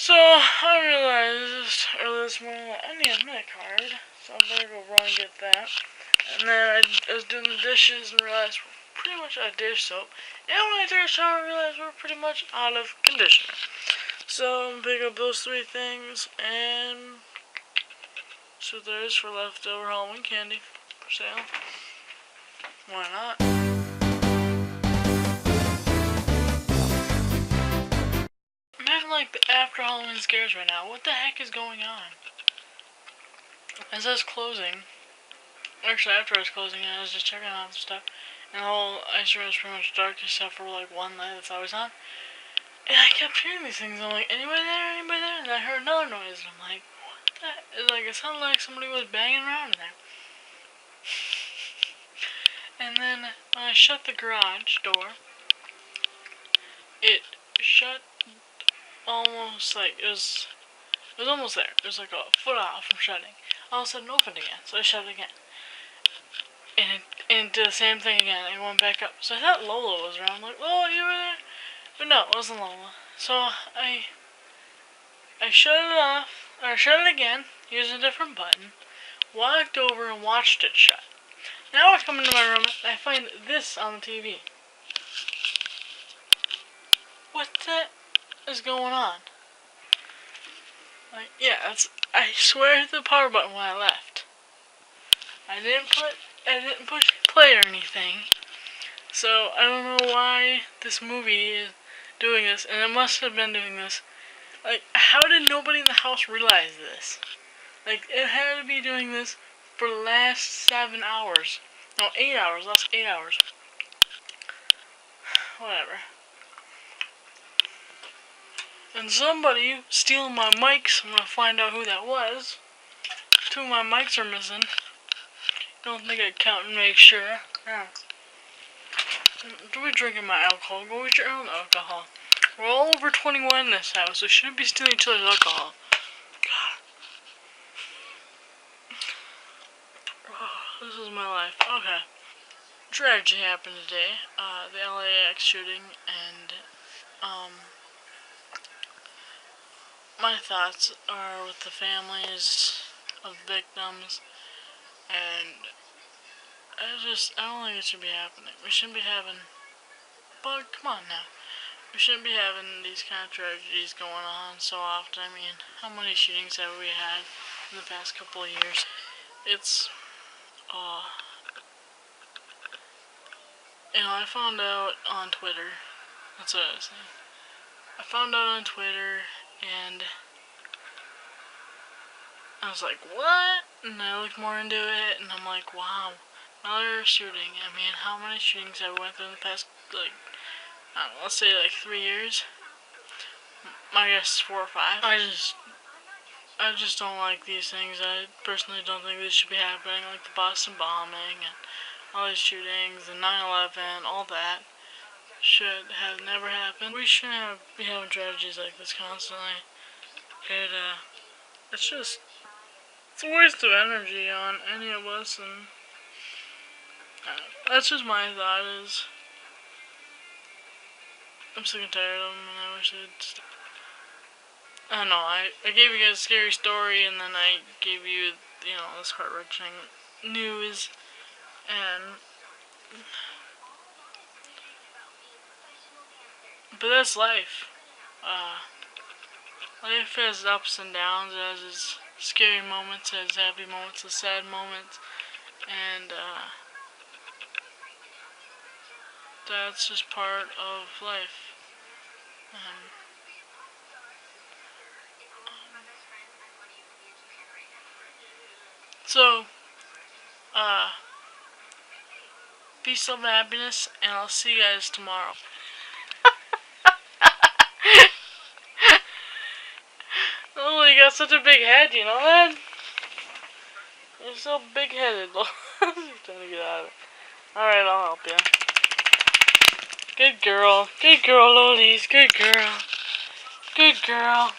So, I realized earlier this morning that I need a minute card, so I'm gonna go run and get that. And then I was doing the dishes and realized we're pretty much out of dish soap. And when I took a shower, I realized we're pretty much out of conditioner. So, I'm picking up those three things and see what there is for leftover Halloween candy for sale. Why not? I'm having like the after Halloween scares right now. What the heck is going on? It says closing. Actually, after I was closing, I was just checking out some stuff. And the whole ice room was pretty much dark except for like one light that's always on. And I kept hearing these things. I'm like, anybody there? Anybody there? And I heard another noise. And I'm like, what the? It's like, it sounded like somebody was banging around in there. And then when I shut the garage door, it shut almost like it was almost there. It was like a foot off from shutting. All of a sudden opened again, so I shut it again. And it did the same thing again. It went back up. So I thought Lola was around. I'm like, Lola, you were there? But no, it wasn't Lola. So I shut it off, or shut it again, using a different button, walked over and watched it shut. Now I come into my room and I find this on the TV. What the is going on? Like, yeah, I swear hit the power button when I left. I didn't push play or anything. So I don't know why this movie is doing this, and it must have been doing this. Like, how did nobody in the house realize this? Like, it had to be doing this for the last 7 hours. No, 8 hours. Last 8 hours. Whatever. And somebody stealing my mics. I'm gonna find out who that was. 2 of my mics are missing. Don't think I'd count and make sure. Yeah. Don't be drinking my alcohol. Go get your own alcohol. We're all over 21 in this house, so we shouldn't be stealing each other's alcohol. God. Oh, this is my life. Okay. Tragedy happened today. The LAX shooting, and my thoughts are with the families of victims, and I don't think it should be happening. We shouldn't be having, but come on now. We shouldn't be having these kind of tragedies going on so often. I mean, how many shootings have we had in the past couple of years? It's, I found out on Twitter. That's what I was saying. I found out on Twitter, and I was like, what? And I looked more into it, and I'm like, wow. Another shooting. I mean, how many shootings have we went through in the past, like, I don't know, let's say like 3 years? I guess 4 or 5. I just don't like these things. I personally don't think this should be happening, like the Boston bombing and all these shootings and 9/11, all that should have never happened. We shouldn't be having tragedies like this constantly. It's a waste of energy on any of us, and that's just my thought is, I'm sick and tired of them, and I wish they'd stop. I don't know, I gave you guys a scary story, and then I gave you, this heart-wrenching news, but that's life. Life has ups and downs, it has its scary moments, it has happy moments, its sad moments, and, that's just part of life. So, peace, love, and happiness, and I'll see you guys tomorrow. Oh, you got such a big head, you know that? You're so big-headed. You're trying to get out of it. Alright, I'll help you. Good girl. Good girl, Lolies. Good girl. Good girl.